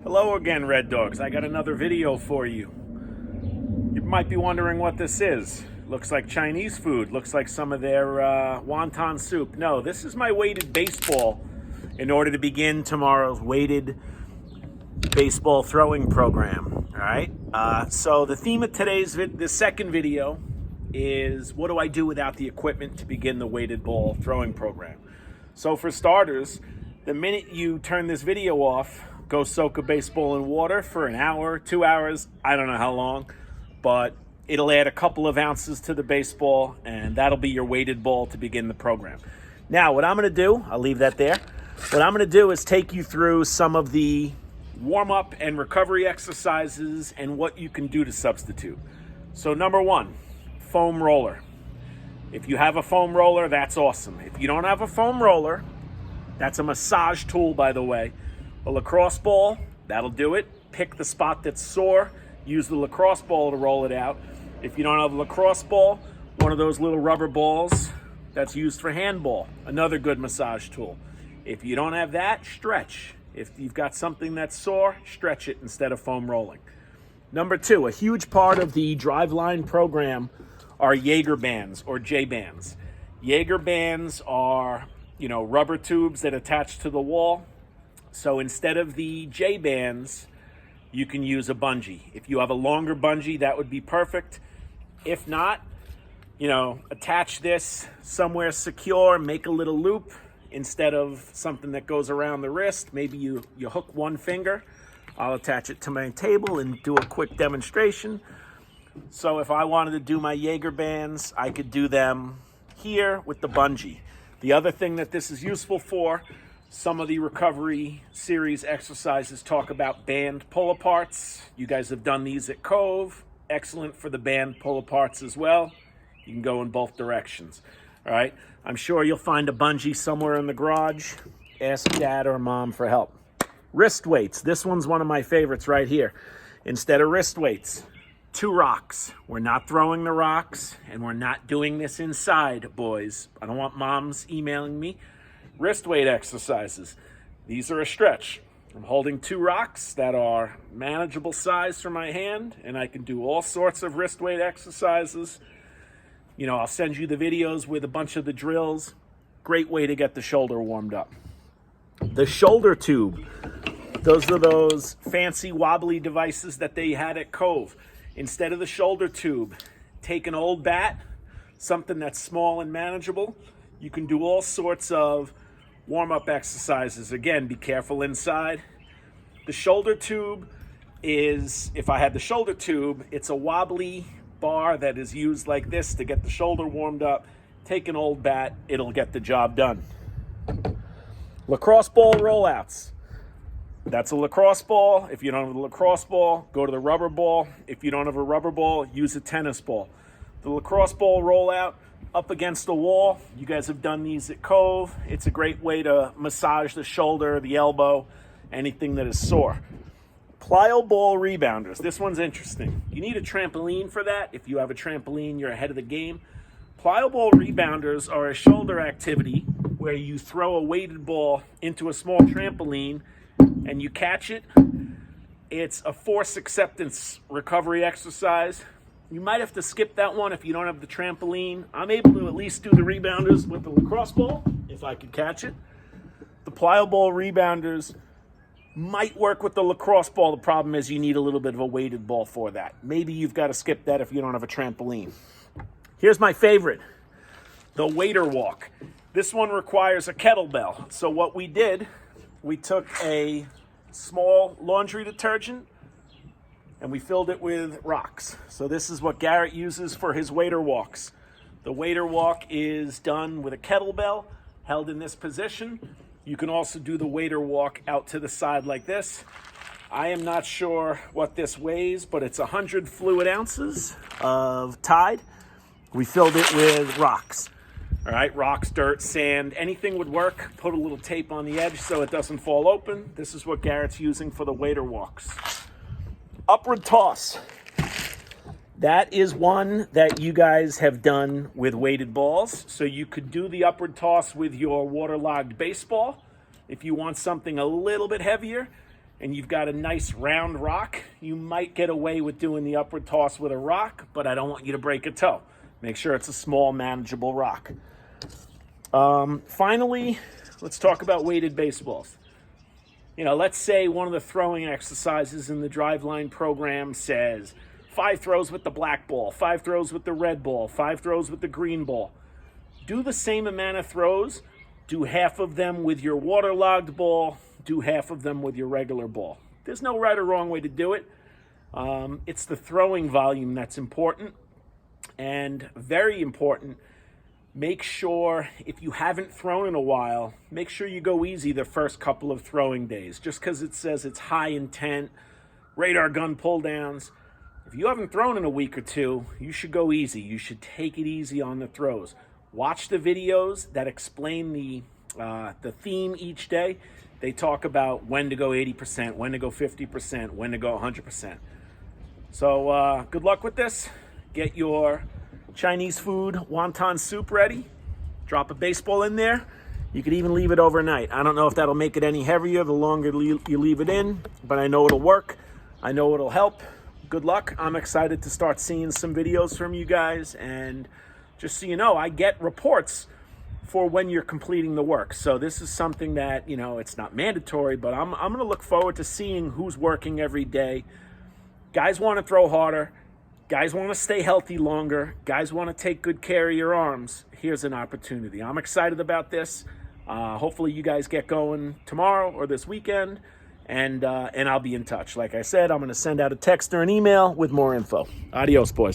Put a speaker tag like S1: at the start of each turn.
S1: Hello again, Red Dogs. I got another video for you. You might be wondering what this is. Looks like Chinese food. Looks like some of their wonton soup. No, this is my weighted baseball in order to begin tomorrow's weighted baseball throwing program. All right. So the theme of the second video is what do I do without the equipment to begin the weighted ball throwing program? So for starters, the minute you turn this video off, go soak a baseball in water for an hour, 2 hours, I don't know how long, but it'll add a couple of ounces to the baseball, and that'll be your weighted ball to begin the program. Now, what I'm going to do, I'll leave that there. What I'm going to do is take you through some of the warm-up and recovery exercises and what you can do to substitute. So number one, foam roller. If you have a foam roller, that's awesome. If you don't have a foam roller, that's a massage tool, by the way. A lacrosse ball, that'll do it. Pick the spot that's sore. Use the lacrosse ball to roll it out. If you don't have a lacrosse ball, one of those little rubber balls that's used for handball, another good massage tool. If you don't have that, stretch. If you've got something that's sore, stretch it instead of foam rolling. Number two, a huge part of the Driveline program are Jaeger bands or J bands. Jaeger bands are, rubber tubes that attach to the wall. So instead of the J bands, you can use a bungee. If you have a longer bungee, that would be perfect. If not, attach this somewhere secure, make a little loop instead of something that goes around the wrist. Maybe you hook one finger. I'll attach it to my table and do a quick demonstration. So if I wanted to do my Jaeger bands, I could do them here with the bungee. The other thing that this is useful for, some of the recovery series exercises talk about band pull-aparts. You guys have done these at Cove. Excellent for the band pull-aparts as well. You can go in both directions. All right. I'm sure you'll find a bungee somewhere in the garage. Ask Dad or Mom for help. Wrist weights. This one's one of my favorites right here. Instead of wrist weights, 2 rocks. We're not throwing the rocks, and we're not doing this inside, boys. I don't want moms emailing me. Wrist weight exercises. These are a stretch. I'm holding 2 rocks that are manageable size for my hand, and I can do all sorts of wrist weight exercises. I'll send you the videos with a bunch of the drills. Great way to get the shoulder warmed up. The shoulder tube. Those are those fancy wobbly devices that they had at Cove. Instead of the shoulder tube, take an old bat, something that's small and manageable. You can do all sorts of warm-up exercises. Again, be careful inside. The shoulder tube is, if I had the shoulder tube, it's a wobbly bar that is used like this to get the shoulder warmed up. Take an old bat, it'll get the job done. Lacrosse ball rollouts. That's a lacrosse ball. If you don't have a lacrosse ball, go to the rubber ball. If you don't have a rubber ball, use a tennis ball. The lacrosse ball rollout, up against the wall. You guys have done these at Cove. It's a great way to massage the shoulder, the elbow, anything that is sore. Plyo ball rebounders. This one's interesting. You need a trampoline for that. If you have a trampoline, you're ahead of the game. Plyo ball rebounders are a shoulder activity where you throw a weighted ball into a small trampoline and you catch it. It's a force acceptance recovery exercise. You might have to skip that one if you don't have the trampoline. I'm able to at least do the rebounders with the lacrosse ball, if I could catch it. The plyo ball rebounders might work with the lacrosse ball. The problem is you need a little bit of a weighted ball for that. Maybe you've got to skip that if you don't have a trampoline. Here's my favorite, the waiter walk. This one requires a kettlebell. So what we did, we took a small laundry detergent, and we filled it with rocks. So this is what Garrett uses for his waiter walks. The waiter walk is done with a kettlebell held in this position. You can also do the waiter walk out to the side like this. I am not sure what this weighs, but it's 100 fluid ounces of Tide. We filled it with rocks. All right, rocks, dirt, sand, anything would work. Put a little tape on the edge so it doesn't fall open. This is what Garrett's using for the waiter walks. Upward toss. That is one that you guys have done with weighted balls. So you could do the upward toss with your waterlogged baseball. If you want something a little bit heavier, and you've got a nice round rock, you might get away with doing the upward toss with a rock, but I don't want you to break a toe. Make sure it's a small, manageable rock. Finally, let's talk about weighted baseballs. Let's say one of the throwing exercises in the Driveline program says 5 throws with the black ball, 5 throws with the red ball, 5 throws with the green ball. Do the same amount of throws. Do half of them with your waterlogged ball. Do half of them with your regular ball. There's no right or wrong way to do it. It's the throwing volume that's important. And very important, make sure, if you haven't thrown in a while, make sure you go easy the first couple of throwing days. Just because it says it's high intent, radar gun pull downs. If you haven't thrown in a week or two, you should go easy. You should take it easy on the throws. Watch the videos that explain the theme each day. They talk about when to go 80%, when to go 50%, when to go 100%. So good luck with this. Get your Chinese food wonton soup ready. Drop a baseball in there. You could even leave it overnight. I don't know if that'll make it any heavier the longer you leave it in, but I know it'll work. I know it'll help. Good luck. I'm excited to start seeing some videos from you guys. And just so you know, I get reports for when you're completing the work. So this is something that, it's not mandatory, but I'm going to look forward to seeing who's working every day. Guys want to throw harder. Guys want to stay healthy longer. Guys want to take good care of your arms. Here's an opportunity. I'm excited about this. Hopefully you guys get going tomorrow or this weekend, and I'll be in touch. Like I said, I'm going to send out a text or an email with more info. Adios, boys.